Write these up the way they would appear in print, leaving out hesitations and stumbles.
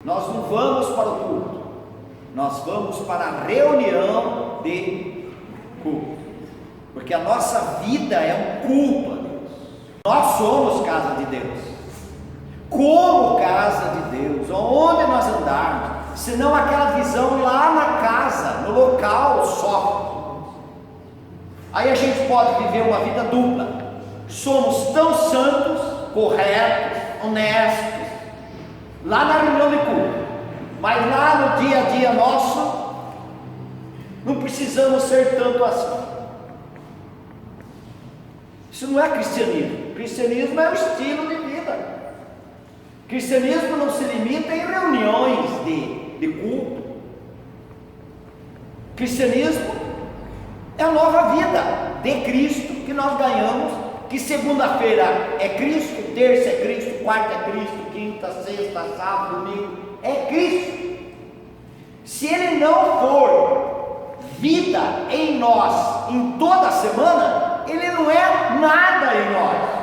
Nós não vamos para o culto, nós vamos para a reunião de culto, porque a nossa vida é um culto a Deus. Nós somos casa de Deus. Como casa de Deus, onde nós andarmos, senão aquela visão lá na casa, no local só. Aí a gente pode viver uma vida dupla. Somos tão santos, corretos, honestos, lá na reunião de culto, mas lá no dia a dia nosso, não precisamos ser tanto assim. Isso não é cristianismo. Cristianismo é um estilo de vida. Cristianismo não se limita em reuniões de culto. Cristianismo é a nova vida de Cristo que nós ganhamos, que segunda-feira é Cristo, terça é Cristo, quarta é Cristo, quinta, sexta, sábado, domingo, é Cristo. Se Ele não for vida em nós em toda a semana, Ele não é nada em nós.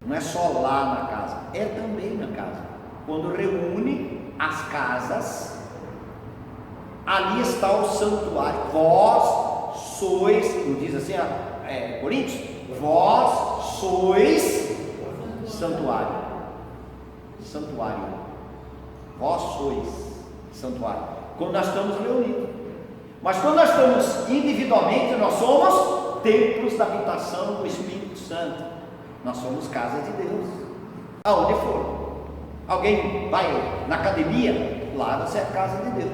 Não é só lá na casa, é também na casa. Quando reúne as casas, ali está o santuário. Vós sois, não diz assim, Coríntios? Vós sois santuário. Santuário. Vós sois santuário. Quando nós estamos reunidos. Mas quando nós estamos individualmente, nós somos templos da habitação do Espírito Santo. Nós somos casa de Deus. Aonde for. Alguém vai na academia, lá você é casa de Deus.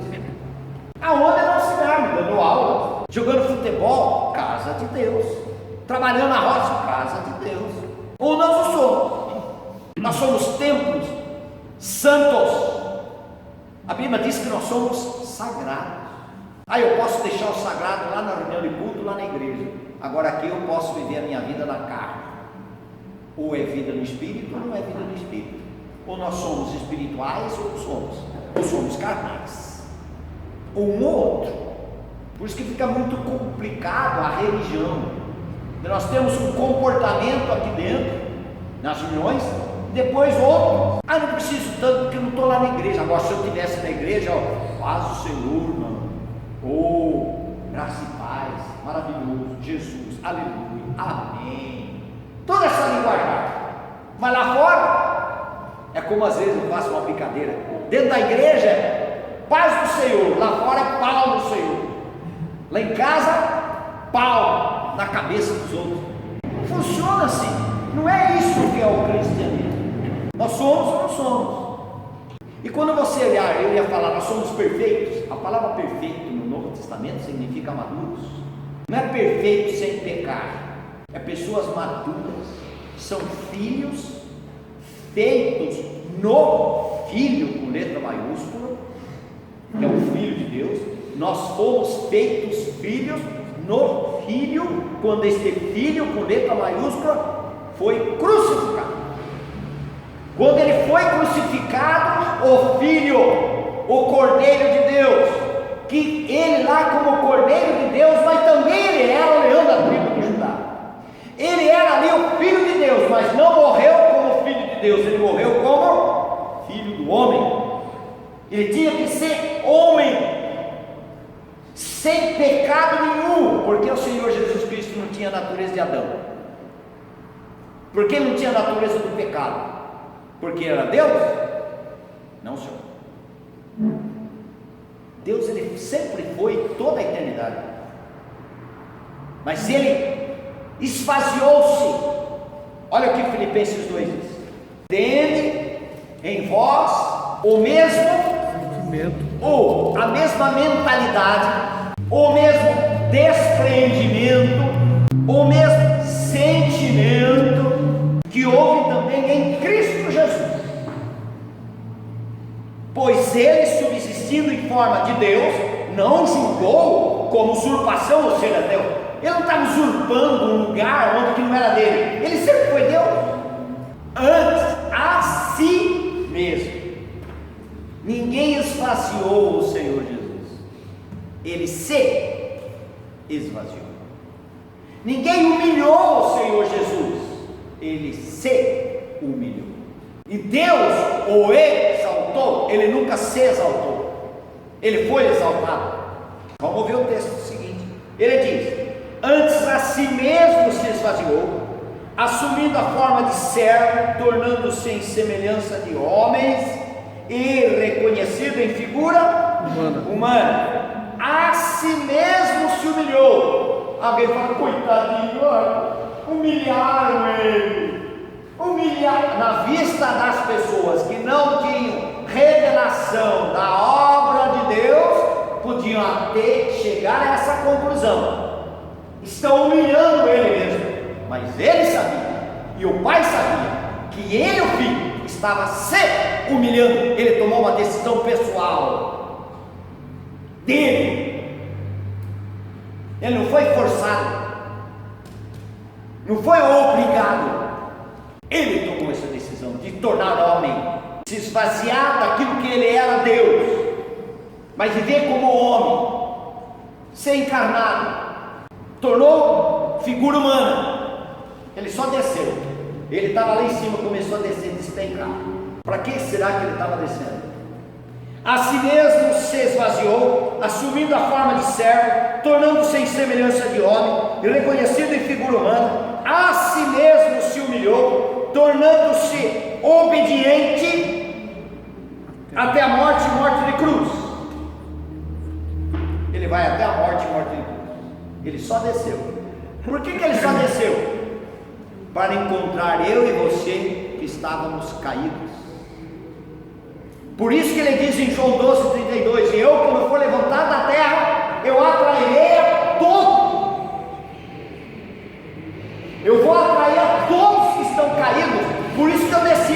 Aonde nós estivermos, dando aula, jogando futebol, casa de Deus. Trabalhando na roça, casa de Deus. Ou nós o somos. Nós somos templos santos. A Bíblia diz que nós somos sagrados. Aí eu posso deixar o sagrado lá na reunião de culto, lá na igreja. Agora aqui eu posso viver a minha vida na carne. Ou é vida no Espírito, ou não é vida no Espírito. Ou nós somos espirituais, ou somos carnais. Ou um ou outro. Por isso que fica muito complicado a religião. Nós temos um comportamento aqui dentro, nas reuniões, depois outro. Não preciso tanto porque eu não estou lá na igreja. Agora se eu estivesse na igreja, paz do Senhor, irmão. Graça e paz, maravilhoso, Jesus, aleluia, amém. Toda essa linguagem. Mas lá fora, é como às vezes eu faço uma brincadeira. Dentro da igreja é paz do Senhor, lá fora é pau do Senhor. Lá em casa, pau na cabeça dos outros. Não funciona assim. Não é isso que é o cristianismo. Nós somos ou não somos. E quando você olhar, eu ia falar, nós somos perfeitos. A palavra perfeito no Novo Testamento significa maduros. Não é perfeito sem pecar. É pessoas maduras. São filhos feitos no Filho, com letra maiúscula, que é o Filho de Deus. Nós fomos feitos filhos no Filho, quando este Filho, com letra maiúscula, foi crucificado. Quando ele foi crucificado, o Filho, o Cordeiro de Deus, que ele lá como Cordeiro de Deus, mas também ele era o leão da tribo de Judá. Ele era ali o Filho de Deus, mas não morreu como Filho de Deus, ele morreu como Filho do homem. Ele tinha que ser homem, sem pecado nenhum, porque o Senhor Jesus Cristo não tinha a natureza de Adão. Por que não tinha a natureza do pecado? Porque era Deus? Não, Senhor. Deus, ele sempre foi toda a eternidade, mas ele esvaziou-se. Olha o que Filipenses 2 diz: tende em vós o mesmo ou a mesma mentalidade, o mesmo despreendimento, o mesmo sentimento que houve também em Cristo Jesus. Pois ele, subsistindo em forma de Deus, não julgou como usurpação o ser a Deus. Ele não estava usurpando um lugar onde que não era dele. Ele sempre foi Deus. Antes, a si mesmo. Ninguém esvaziou o Senhor Jesus. Ele se esvaziou. Ninguém humilhou o Senhor Jesus. Ele se humilhou. E Deus o exaltou, ele nunca se exaltou, ele foi exaltado. Vamos ver o texto seguinte, ele diz: antes a si mesmo se esvaziou, assumindo a forma de servo, tornando-se em semelhança de homens, e reconhecido em figura humana, a si mesmo se humilhou. Alguém fala: coitadinho, humilharam ele, humilharam. Na vista das pessoas que não tinham revelação da obra de Deus, podiam até chegar a essa conclusão: estão humilhando ele mesmo. Mas ele sabia, e o pai sabia, que ele, o filho, estava se humilhando. Ele tomou uma decisão pessoal dele, ele não foi forçado, não foi obrigado, ele tomou essa decisão de tornar homem, se esvaziar daquilo que ele era, Deus, mas viver como homem, ser encarnado, tornou figura humana. Ele só desceu, ele estava lá em cima, começou a descer, despencar. Para que será que ele estava descendo? A si mesmo se esvaziou, assumindo a forma de servo, tornando-se em semelhança de homem, e reconhecido em figura humana, a si mesmo se humilhou, tornando-se obediente até a morte e morte de cruz. Ele vai até a morte e morte de cruz. Ele só desceu. Por que ele só desceu? Para encontrar eu e você que estávamos caídos. Por isso que ele diz em João 12:32: e eu, quando for levantado da terra, eu atrairei a todos. Eu vou atrair a todos que estão caídos. Por isso que eu desci,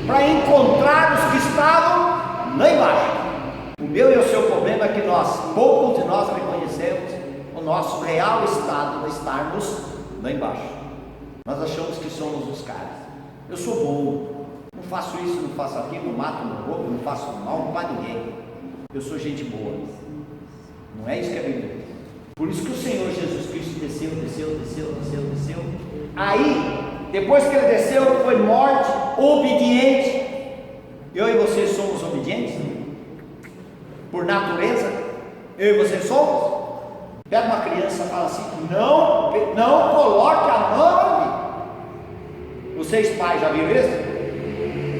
para encontrar os que estavam lá embaixo. O meu e o seu problema é que poucos de nós reconhecemos o nosso real estado de estarmos lá embaixo. Nós achamos que somos os caras. Eu sou bom, não faço isso, não faço aquilo, não mato, não roubo, não faço mal para ninguém. Eu sou gente boa. Não é isso que a Bíblia diz. Por isso que o Senhor Jesus Cristo desceu. Aí, depois que ele desceu, foi morte, obediente. Eu e você somos obedientes? Por natureza? Eu e você somos? Pega uma criança e fala assim: não coloque a mão ali. Vocês pais já viram isso?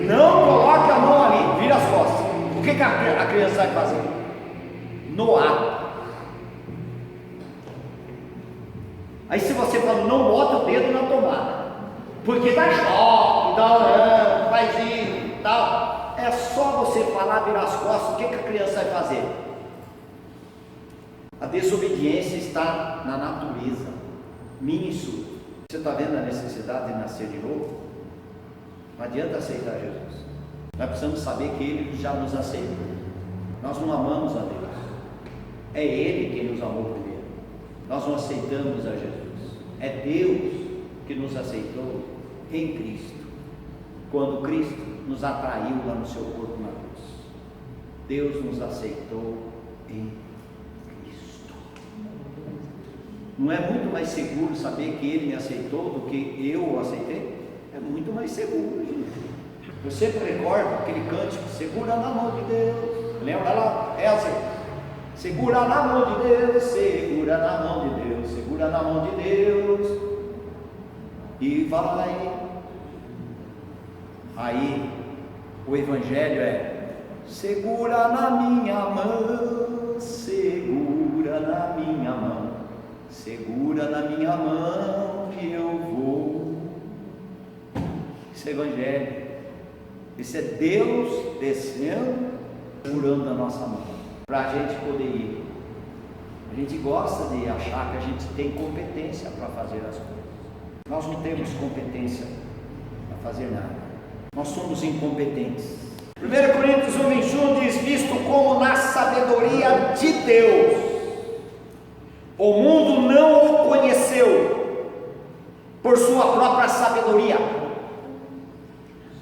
Não coloque a mão ali, vira as costas. O que a criança vai fazer? No ato. Aí se você fala: não bota o dedo na tomada, porque dá choque, faz isso e tal. É só você falar, virar as costas. O que a criança vai fazer? A desobediência está na natureza, minha e sua. Você está vendo a necessidade de nascer de novo? Não adianta aceitar Jesus. Nós precisamos saber que Ele já nos aceitou. Nós não amamos a Deus, é Ele quem nos amou primeiro. Nós não aceitamos a Jesus, é Deus que nos aceitou em Cristo, quando Cristo nos atraiu lá no seu corpo na cruz. Deus nos aceitou em Cristo. Não é muito mais seguro saber que Ele me aceitou do que eu o aceitei? É muito mais seguro, gente. Eu sempre recordo aquele cântico: segura na mão de Deus. Lembra lá? É assim: segura na mão de Deus, segura na mão de Deus, segura na mão de Deus e vai. Aí o Evangelho é: segura na minha mão, segura na minha mão, segura na minha mão que eu vou. Esse é o Evangelho. Esse é Deus descendo, segurando a nossa mão, para a gente poder ir. A gente gosta de achar que a gente tem competência para fazer as coisas. Nós não temos competência para fazer nada. Nós somos incompetentes. 1 Coríntios 1:21 diz: visto como na sabedoria de Deus o mundo não o conheceu por sua própria sabedoria.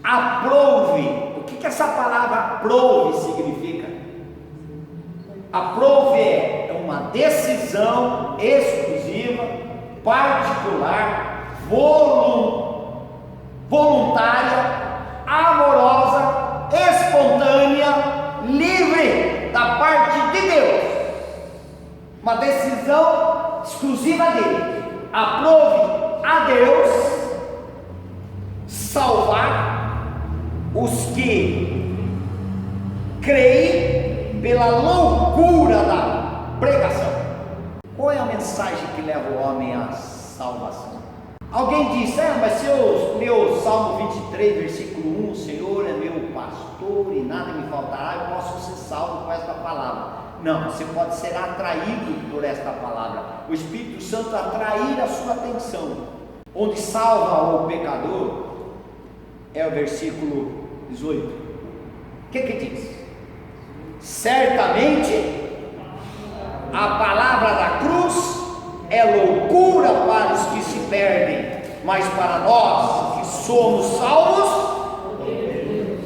Aprouve. O que essa palavra aprouve significa? Aprouve é uma decisão voluntária, amorosa, espontânea, livre da parte de Deus, uma decisão exclusiva dele. Aprove a Deus salvar os que creem pela loucura da pregação. Qual é a mensagem que leva o homem à salvação? Alguém diz: mas se eu ler o Salmo 23, versículo 1, o Senhor é meu pastor e nada me faltará, eu posso ser salvo com esta palavra. Não, você pode ser atraído por esta palavra. O Espírito Santo atrair a sua atenção. Onde salva o pecador é o versículo 18. O que diz? Certamente a palavra da cruz é loucura para os que se perdem, mas para nós que somos salvos,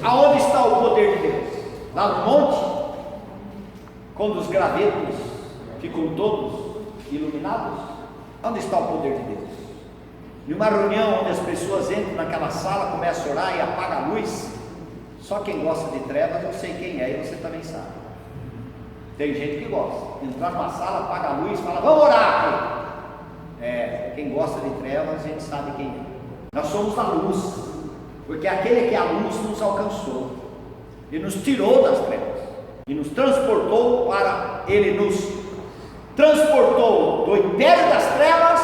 aonde está o poder de Deus? Lá no monte, quando os gravetos ficam todos iluminados? Onde está o poder de Deus? Em uma reunião onde as pessoas entram naquela sala, começam a orar e apagam a luz, só quem gosta de trevas, eu sei quem é e você também sabe. Tem gente que gosta, entrar numa sala, apaga a luz e fala: vamos orar aqui. Quem gosta de trevas, a gente sabe quem é. Nós somos a luz, porque aquele que é a luz nos alcançou e nos tirou das trevas e nos transportou para, ele nos transportou do império das trevas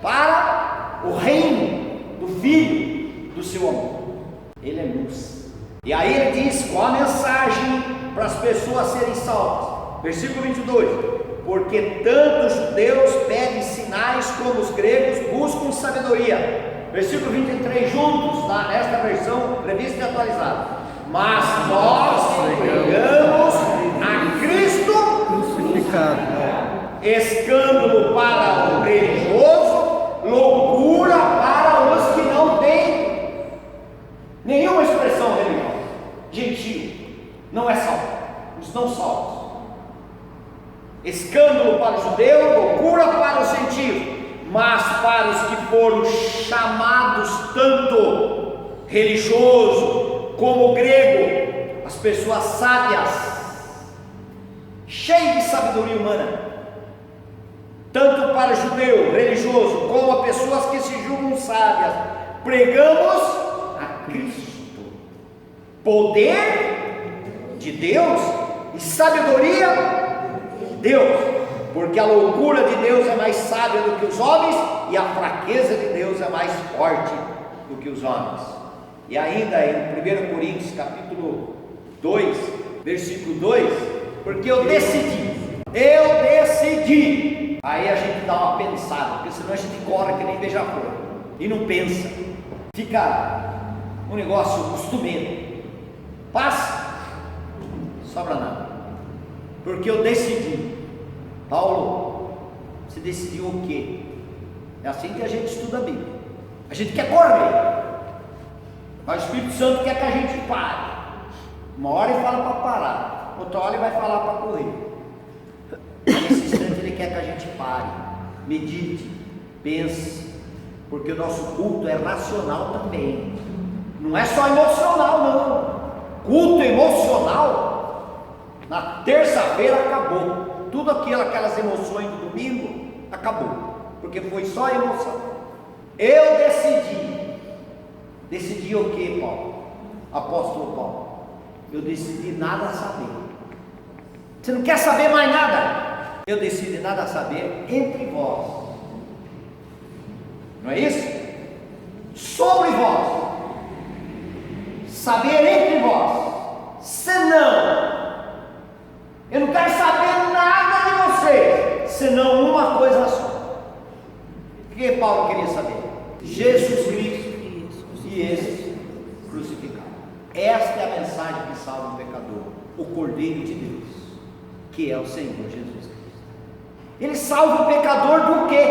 para o reino do Filho do seu amor. Ele é luz. E aí ele diz qual a mensagem para as pessoas serem salvas. Versículo 22: porque tanto os judeus pedem sinais como os gregos buscam sabedoria. Versículo 23, juntos, nesta versão revista e atualizada: mas nós pregamos a Cristo crucificado, escândalo para o religioso, loucura para os que não têm nenhuma expressão religiosa. Gentio não é salvo, os não salvos. Escândalo para o judeu, loucura para os gentios, mas para os que foram chamados, tanto religioso como grego, as pessoas sábias, cheias de sabedoria humana, tanto para judeu, religioso, como a pessoas que se julgam sábias, pregamos a Cristo, poder de Deus e sabedoria de Deus, porque a loucura de Deus é mais sábia do que os homens, e a fraqueza de Deus é mais forte do que os homens. E ainda em 1 Coríntios capítulo 2, versículo 2, porque eu decidi, aí a gente dá uma pensada, porque senão a gente corre que nem beija-flor, e não pensa, fica um negócio costumeiro, passa, sobra nada, porque eu decidi. Paulo, você decidiu o quê? É assim que a gente estuda a Bíblia. A gente quer correr, mas o Espírito Santo quer que a gente pare. Uma hora ele fala para parar, outra hora ele vai falar para correr. Nesse instante ele quer que a gente pare, medite, pense, porque o nosso culto é racional também, não é só emocional não. Culto emocional, na terça-feira acabou. Tudo aquelas emoções do domingo acabou, porque foi só emoção. Eu decidi o que, Paulo? Apóstolo Paulo, eu decidi nada saber. Você não quer saber mais nada? Eu decidi nada saber entre vós, não é isso? Sobre vós, saber entre vós, senão, eu não quero saber nada de vocês, senão uma coisa só. O que Paulo queria saber? Jesus Cristo e esse crucificado. Esta é a mensagem que salva o pecador, o Cordeiro de Deus, que é o Senhor Jesus Cristo. Ele salva o pecador do quê?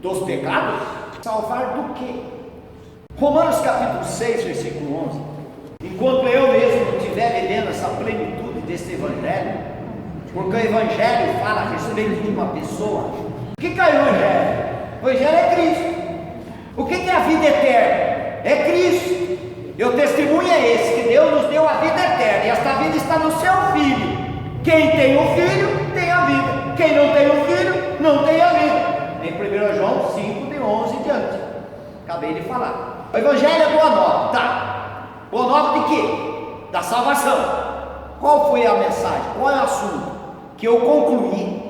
Dos pecados? Salvar do quê? Romanos capítulo 6, versículo 11. Enquanto eu mesmo não estiver vivendo essa plenitude desse evangelho, porque o evangelho fala a respeito de uma pessoa. O que é o evangelho? O evangelho é Cristo. O que é a vida eterna? É Cristo. E o testemunho é esse, que Deus nos deu a vida eterna, e esta vida está no seu Filho. Quem tem o Filho, tem a vida. Quem não tem o Filho, não tem a vida. Em 1 João 5, de 11 em diante. Acabei de falar. O Evangelho é boa nova, tá? Boa nova de quê? Da salvação. Qual foi a mensagem? Qual é o assunto? Que eu concluí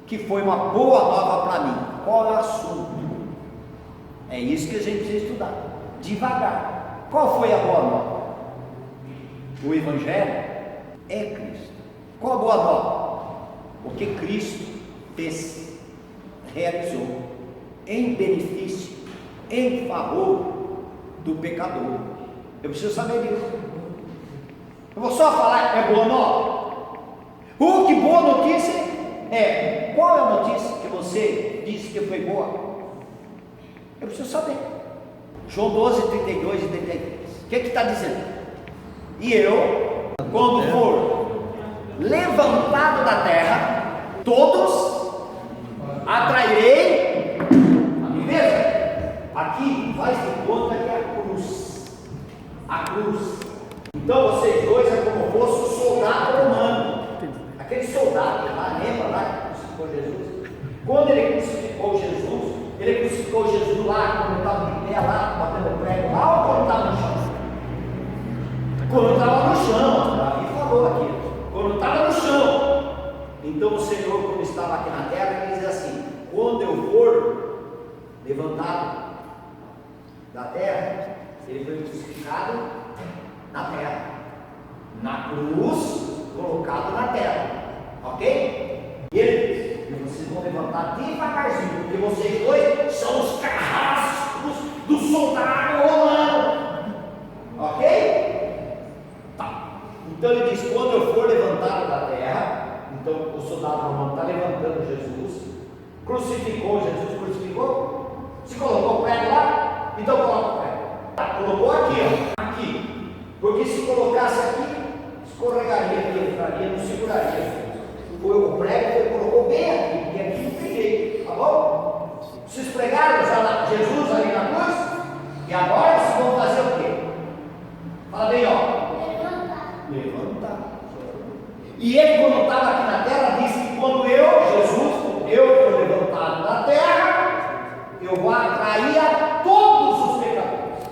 que foi uma boa nova para mim. Qual é o assunto? É isso que a gente precisa estudar, devagar. Qual foi a boa nova? O Evangelho é Cristo. Qual a boa nova? O que Cristo fez, realizou, em benefício, em favor do pecador. Eu preciso saber disso. Eu vou só falar, é boa nova? Que boa notícia é? Qual é a notícia que você disse que foi boa? Eu preciso saber. João 12, 32 e 33. O que está dizendo? E eu, quando for levantado da terra, todos atrairei a mim mesmo. Aqui faz de conta que é a cruz. A cruz. Então vocês dois é como fosse um soldado romano. Aquele soldado lá, lembra lá que crucificou Jesus? Quando ele crucificou Jesus, ele crucificou Jesus lá, quando estava de pé lá, batendo prego lá, ou quando estava no chão? Quando estava no chão, Davi falou aqui. Quando estava no chão. Então o Senhor, quando estava aqui na terra, ele diz assim: quando eu for levantado da terra, ele foi crucificado na terra, na cruz, colocado na terra, ok? E ele diz: vocês vão levantar devagarzinho, porque vocês dois são os carrascos do soldado romano, ok? Tá. Então ele diz: quando eu for levantado da terra, então o soldado romano está levantando Jesus, crucificou Jesus, crucificou, se colocou o prego lá, então coloca o prego. Colocou aqui, ó, aqui, porque se colocasse aqui, escorregaria aqui, entraria, não seguraria. Foi o prego, ele colocou bem aqui, porque aqui não tem jeito, tá bom? Vocês pregaram já Jesus ali na cruz, e agora vocês vão fazer o quê? Fala bem, ó. Levantar. E ele, quando estava aqui na terra, disse que quando Jesus, eu for levantado da terra, eu vou atrair a todos os pecadores.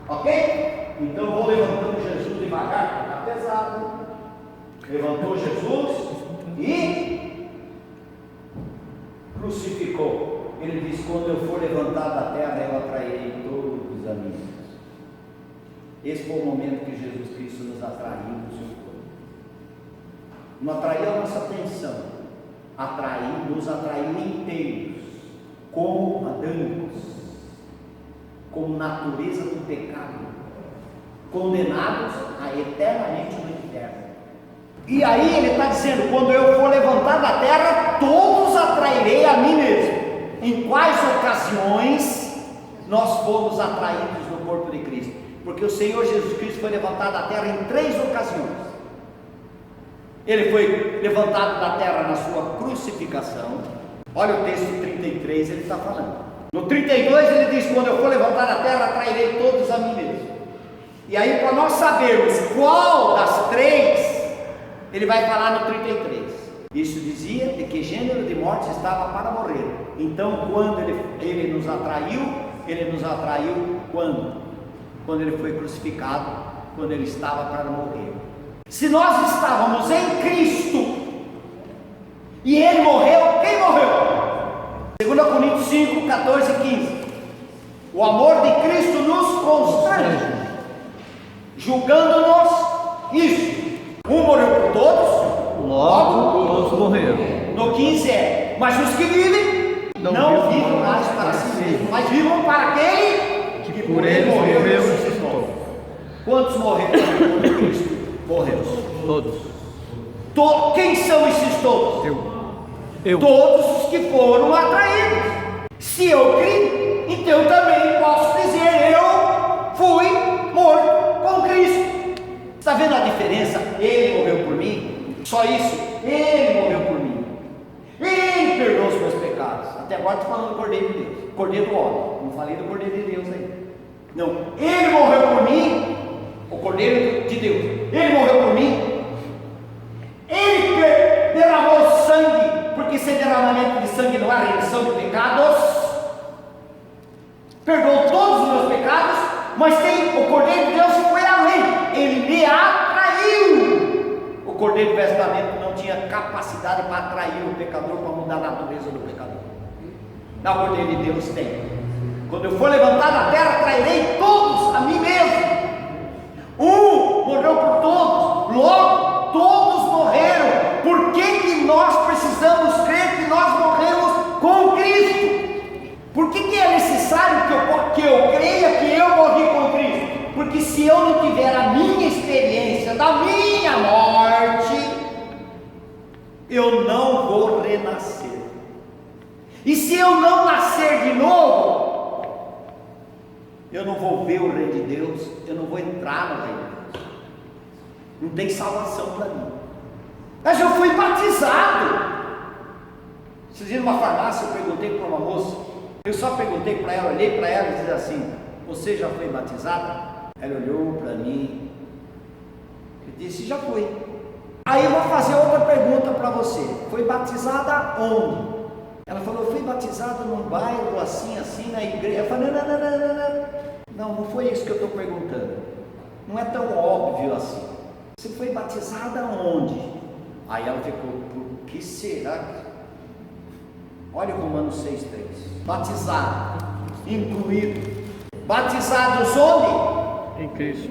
Ok? Então vou levantando Jesus devagar, está pesado. Levantou Jesus e crucificou. Ele diz: quando eu for levantado da terra, eu atrairei todos os amigos. Esse foi o momento que Jesus Cristo nos atraiu no seu corpo. Não atraiu a nossa atenção, nos atraiu inteiros, como adâmicos, como natureza do pecado, condenados a eternamente no inferno. E aí ele está dizendo: quando eu for levantar da terra, todos atrairei a mim mesmo. Em quais ocasiões nós fomos atraídos no corpo de Cristo? Porque o Senhor Jesus Cristo foi levantado da terra em 3 ocasiões. Ele foi levantado da terra na sua crucificação. Olha o texto 33, ele está falando. No 32 ele diz: quando eu for levantar da terra, atrairei todos a mim mesmo. E aí, para nós sabermos qual das 3, ele vai falar no 33. Isso dizia de que gênero de morte estava para morrer. Então, quando ele nos atraiu quando? Quando ele foi crucificado, quando ele estava para morrer. Se nós estávamos em Cristo e ele morreu, quem morreu? 2 Coríntios 5, 14 e 15. O amor de Cristo nos constrange, julgando-nos isso: um morreu por todos, logo todos morreram. No 15 é: mas os que vivem não vivam mais para si mesmos, mas vivam para aquele que por ele morreu e ressuscitou. Quantos morreram por Cristo? Morreu. Todos. Quem são esses todos? Eu. Todos os que foram atraídos. Se eu criei, então também posso dizer: eu fui morto com Cristo. Está vendo a diferença? Ele morreu por mim. Só isso. Ele morreu por mim. Ele perdoou os meus pecados. Até agora estou falando do Cordeiro de Deus. Cordeiro do homem, não falei do Cordeiro de Deus ainda. Não, ele morreu por mim, o Cordeiro de Deus, ele morreu por mim, ele derramou sangue, porque sem derramamento de sangue não há remissão de pecados, perdoou todos os meus pecados, mas tem o Cordeiro de Deus que foi além, ele me atraiu. O Cordeiro do Velho Testamento não tinha capacidade para atrair o pecador, para mudar a natureza do pecador. Na Cordeiro de Deus tem. Quando eu for levantado da terra, trairei todos a mim mesmo. Um morreu por todos, logo todos morreram. Por que nós precisamos crer que nós morremos com Cristo? Por que é necessário que eu creia que eu morri com Cristo? Porque se eu não tiver a minha experiência da minha morte, eu não vou renascer. E se eu não nascer de novo, eu não vou ver o Rei de Deus, eu não vou entrar no Rei de Deus. Não tem salvação para mim. Mas eu fui batizado. Vocês viram numa farmácia, eu perguntei para uma moça, eu só perguntei para ela, olhei para ela e disse assim: você já foi batizada? Ela olhou para mim e disse: já fui. Aí eu vou fazer outra pergunta para você: foi batizada onde? Ela falou: eu fui batizada num bairro assim, na igreja. Eu falei: não foi isso que eu estou perguntando. Não é tão óbvio assim. Você foi batizada onde? Aí ela ficou: por que será? Olha o Romanos 6,3. Batizado, incluído. Batizados onde? Em Cristo.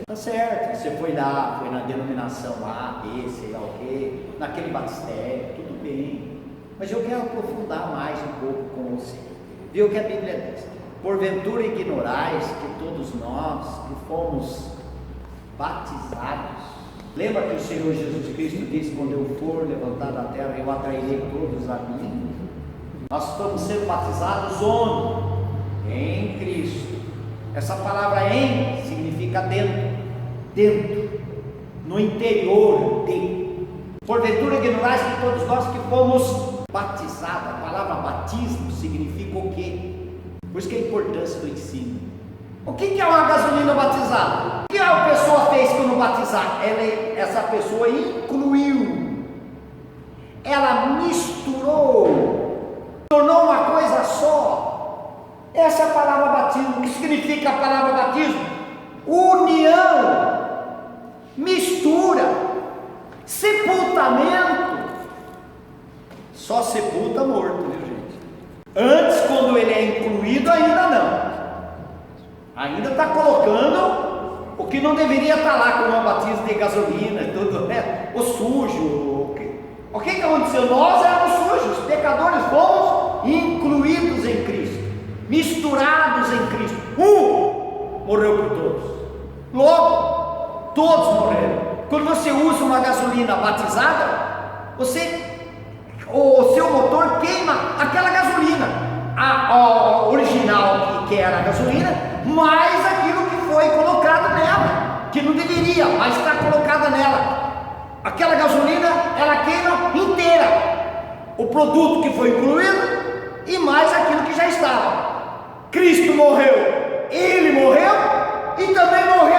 Tá certo, você foi lá, foi na denominação A, B, sei lá o quê, naquele batistério, tudo bem. Mas eu quero aprofundar mais um pouco com você. Vê o que a Bíblia diz: porventura ignorais que todos nós que fomos batizados. Lembra que o Senhor Jesus Cristo disse: quando eu for levantar da terra, eu atrairei todos a mim. Nós estamos sendo batizados onde? Em Cristo. Essa palavra "em" significa dentro, no interior de. Porventura ignorais que todos nós que fomos batizados. A palavra batismo significa o quê? Por isso que é a importância do ensino. O que é uma gasolina batizada? O que a pessoa fez quando batizar? Essa pessoa incluiu, ela misturou, tornou uma coisa só. Essa é a palavra batismo. O que significa a palavra batismo? União, mistura, sepultamento. Só sepulta morto, viu, gente? Antes, quando ele é incluído, ainda não. Ainda está colocando o que não deveria estar lá, como um batismo de gasolina e tudo, né? O sujo. O que aconteceu? Nós éramos sujos, pecadores, fomos incluídos em Cristo, misturados em Cristo. Morreu por todos. Logo, todos morreram. Quando você usa uma gasolina batizada, o seu motor queima aquela gasolina, a original que era a gasolina, mais aquilo que foi colocado nela, que não deveria, mas está colocada nela. Aquela gasolina, ela queima inteira o produto que foi incluído e mais aquilo que já estava. Cristo morreu, ele morreu e também morreu